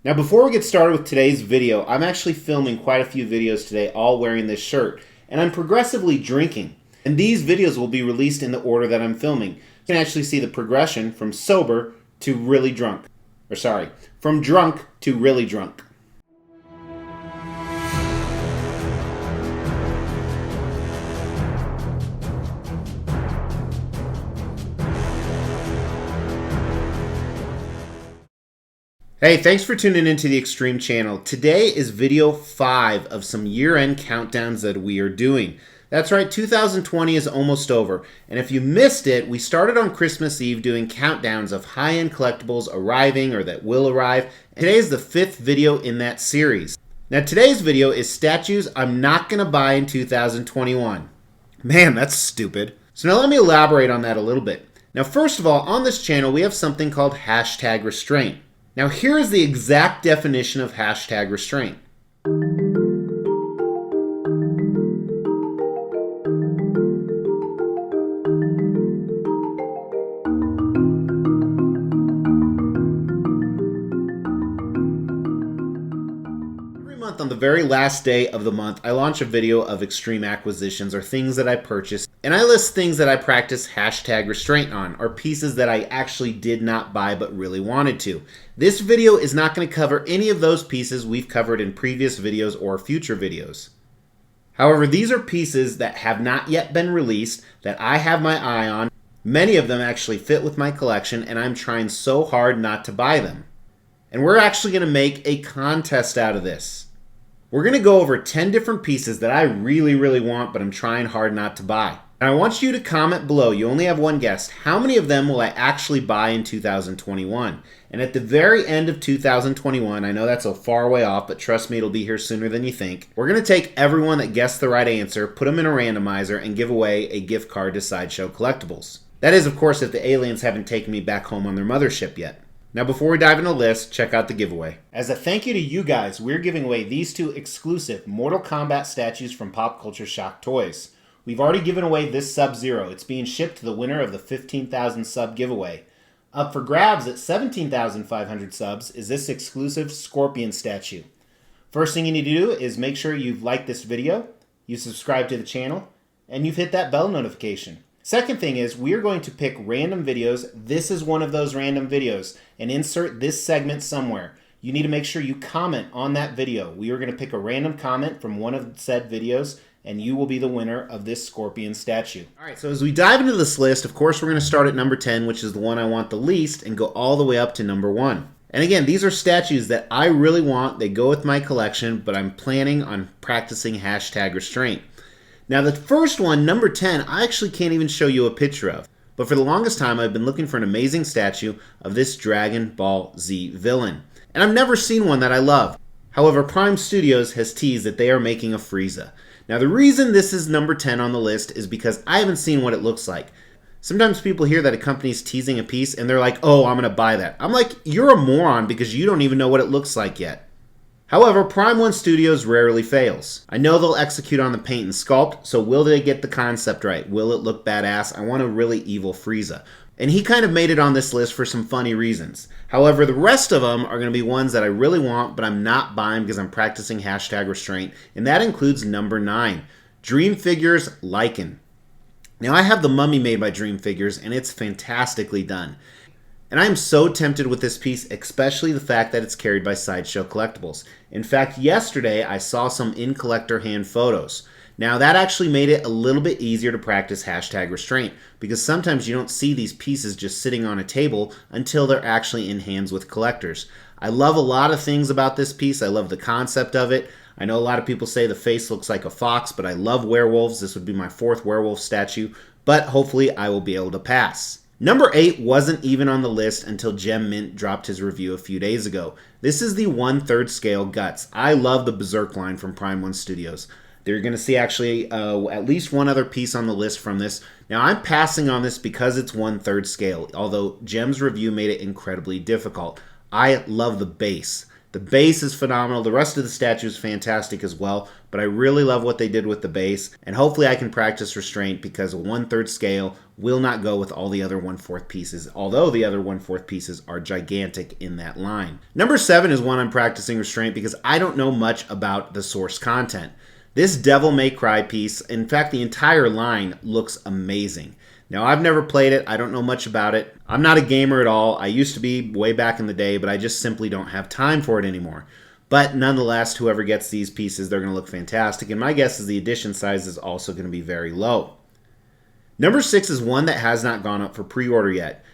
Now before we get started with today's video, I'm actually filming quite a few videos today all wearing this shirt, and I'm progressively drinking. And these videos will be released in the order that I'm filming. You can actually see the progression from sober to really drunk. Or sorry, from drunk to really drunk. Hey, thanks for tuning into the Extreme channel. Today is video 5 of some year-end countdowns that we are doing. That's right, 2020 is almost over. And if you missed it, we started on Christmas Eve doing countdowns of high-end collectibles arriving or that will arrive. Today is the 5th video in that series. Now today's video is statues I'm not going to buy in 2021. Man, that's stupid. So now let me elaborate on that a little bit. Now first of all, on this channel we have something called #Restraint. Now here is the exact definition of #Restraint. On the very last day of the month, I launch a video of extreme acquisitions or things that I purchased, and I list things that I practice #restraint on, or pieces that I actually did not buy but really wanted to. This video is not going to cover any of those pieces we've covered in previous videos or future videos. However, these are pieces that have not yet been released that I have my eye on. Many of them actually fit with my collection, and I'm trying so hard not to buy them. And we're actually going to make a contest out of this. We're going to go over 10 different pieces that I really want, but I'm trying hard not to buy. And I want you to comment below, you only have one guess, how many of them will I actually buy in 2021? And at the very end of 2021, I know that's a far way off, but trust me, it'll be here sooner than you think. We're going to take everyone that guessed the right answer, put them in a randomizer, and give away a gift card to Sideshow Collectibles. That is, of course, if the aliens haven't taken me back home on their mothership yet. Now before we dive into the list, check out the giveaway. As a thank you to you guys, we're giving away these 2 exclusive Mortal Kombat statues from Pop Culture Shock Toys. We've already given away this Sub-Zero. It's being shipped to the winner of the 15,000 sub giveaway. Up for grabs at 17,500 subs is this exclusive Scorpion statue. First thing you need to do is make sure you've liked this video, you subscribe to the channel, and you've hit that bell notification. Second thing is, we're going to pick random videos. This is one of those random videos, and insert this segment somewhere. You need to make sure you comment on that video. We are going to pick a random comment from one of said videos, and you will be the winner of this Scorpion statue. Alright, so as we dive into this list, of course we're going to start at number 10, which is the one I want the least, and go all the way up to number 1. And again, these are statues that I really want. They go with my collection, but I'm planning on practicing #Restraint. Now the first one, number 10, I actually can't even show you a picture of. But for the longest time, I've been looking for an amazing statue of this Dragon Ball Z villain. And I've never seen one that I love. However, Prime Studios has teased that they are making a Frieza. Now the reason this is number 10 on the list is because I haven't seen what it looks like. Sometimes people hear that a company's teasing a piece and they're like, oh, I'm going to buy that. I'm like, you're a moron because you don't even know what it looks like yet. However, Prime 1 Studios rarely fails. I know they'll execute on the paint and sculpt, so will they get the concept right? Will it look badass? I want a really evil Frieza. And he kind of made it on this list for some funny reasons. However, the rest of them are going to be ones that I really want, but I'm not buying because I'm practicing #Restraint, and that includes number 9, Dream Figures Lycan. Now, I have the Mummy made by Dream Figures, and it's fantastically done. And I am so tempted with this piece, especially the fact that it's carried by Sideshow Collectibles. In fact, yesterday I saw some in collector hand photos. Now that actually made it a little bit easier to practice #Restraint, because sometimes you don't see these pieces just sitting on a table until they're actually in hands with collectors. I love a lot of things about this piece. I love the concept of it. I know a lot of people say the face looks like a fox, but I love werewolves. This would be my 4th werewolf statue, but hopefully I will be able to pass. Number 8 wasn't even on the list until Gem Mint dropped his review a few days ago. This is the 1/3 scale Guts. I love the Berserk line from Prime 1 Studios. They're going to see actually at least one other piece on the list from this. Now I'm passing on this because it's 1/3 scale, although Gem's review made it incredibly difficult. I love the base. The base is phenomenal. The rest of the statue is fantastic as well, but I really love what they did with the base, and hopefully I can practice Restraint because a 1/3 scale will not go with all the other 1/4 pieces, although the other 1/4 pieces are gigantic in that line. Number 7 is one I'm practicing Restraint because I don't know much about the source content. This Devil May Cry piece, in fact the entire line, looks amazing. Now, I've never played it. I don't know much about it. I'm not a gamer at all. I used to be way back in the day, but I just simply don't have time for it anymore. But nonetheless, whoever gets these pieces, they're going to look fantastic. And my guess is the edition size is also going to be very low. Number 6 is one that has not gone up for pre-order yet.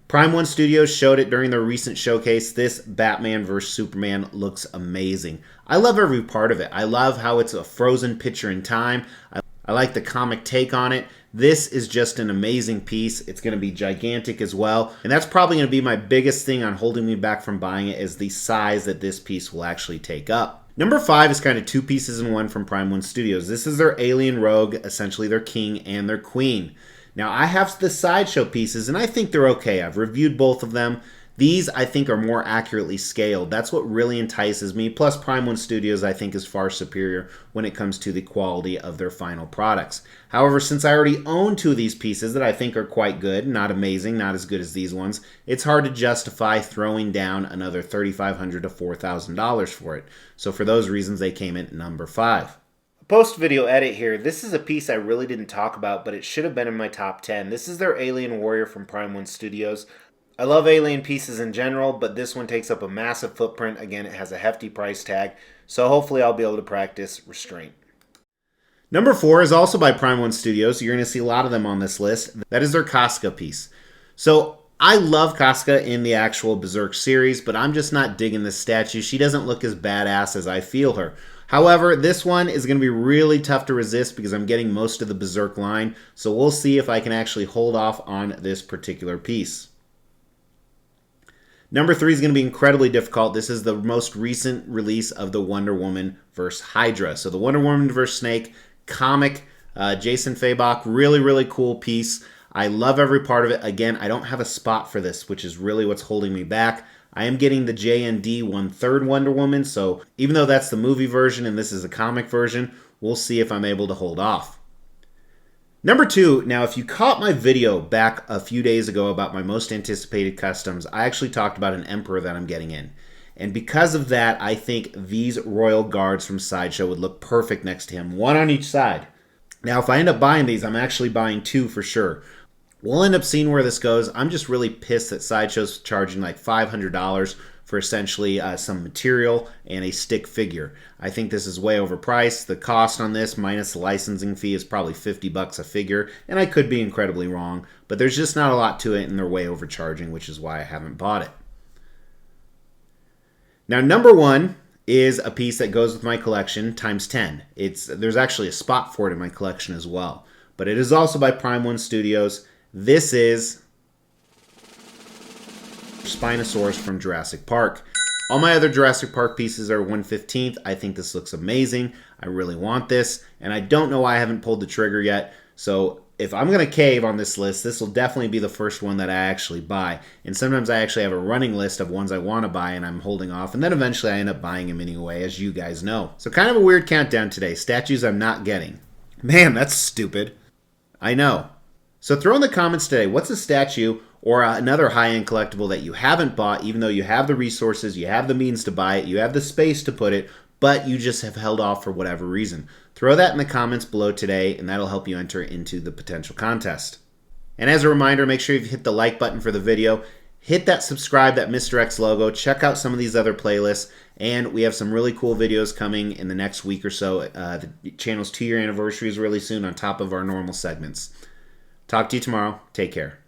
Prime 1 Studios showed it during their recent showcase. This Batman vs. Superman looks amazing. I love every part of it. I love how it's a frozen picture in time. I like the comic take on it. This is just an amazing piece. It's going to be gigantic as well. And that's probably going to be my biggest thing on holding me back from buying it, is the size that this piece will actually take up. Number 5 is kind of 2 pieces in one from Prime 1 Studios. This is their Alien Rogue, essentially their king and their queen. Now, I have the sideshow pieces, and I think they're okay. I've reviewed both of them. These, I think, are more accurately scaled. That's what really entices me. Plus, Prime 1 Studios, I think, is far superior when it comes to the quality of their final products. However, since I already own 2 of these pieces that I think are quite good, not amazing, not as good as these ones, it's hard to justify throwing down another $3,500 to $4,000 for it. So for those reasons, they came in at number 5. Post-video edit here. This is a piece I really didn't talk about, but it should have been in my top 10. This is their Alien Warrior from Prime 1 Studios. I love Alien pieces in general, but this one takes up a massive footprint. Again, it has a hefty price tag, so hopefully I'll be able to practice Restraint. Number 4 is also by Prime 1 Studios. You're going to see a lot of them on this list. That is their Casca piece. So I love Casca in the actual Berserk series, but I'm just not digging this statue. She doesn't look as badass as I feel her. However, this one is going to be really tough to resist because I'm getting most of the Berserk line, so we'll see if I can actually hold off on this particular piece. Number 3 is going to be incredibly difficult. This is the most recent release of the Wonder Woman vs. Hydra. So the Wonder Woman vs. Snake comic, Jason Fabok, really, really cool piece. I love every part of it. Again, I don't have a spot for this, which is really what's holding me back. I am getting the JND 1/3 Wonder Woman, so even though that's the movie version and this is a comic version, we'll see if I'm able to hold off. Number 2, now if you caught my video back a few days ago about my most anticipated customs, I actually talked about an Emperor that I'm getting in. And because of that, I think these Royal Guards from Sideshow would look perfect next to him, 1 on each side. Now if I end up buying these, I'm actually buying 2 for sure. We'll end up seeing where this goes. I'm just really pissed that Sideshow's charging like $500 for essentially some material and a stick figure. I think this is way overpriced. The cost on this minus the licensing fee is probably $50 a figure, and I could be incredibly wrong, but there's just not a lot to it and they're way overcharging, which is why I haven't bought it. Now number 1 is a piece that goes with my collection times 10. There's actually a spot for it in my collection as well, but it is also by Prime 1 Studios. This is Spinosaurus from Jurassic Park. All my other Jurassic Park pieces are 1/15. I think this looks amazing. I really want this, and I don't know why I haven't pulled the trigger yet. So if I'm going to cave on this list, this will definitely be the first one that I actually buy. And sometimes I actually have a running list of ones I want to buy, and I'm holding off. And then eventually I end up buying them anyway, as you guys know. So kind of a weird countdown today. Statues I'm not getting. Man, that's stupid. I know. So throw in the comments today, what's a statue or another high-end collectible that you haven't bought, even though you have the resources, you have the means to buy it, you have the space to put it, but you just have held off for whatever reason. Throw that in the comments below today, and that'll help you enter into the potential contest. And as a reminder, make sure you hit the like button for the video, hit that subscribe, that Mr.X logo, check out some of these other playlists, and we have some really cool videos coming in the next week or so. The channel's 2-year anniversary is really soon on top of our normal segments. Talk to you tomorrow. Take care.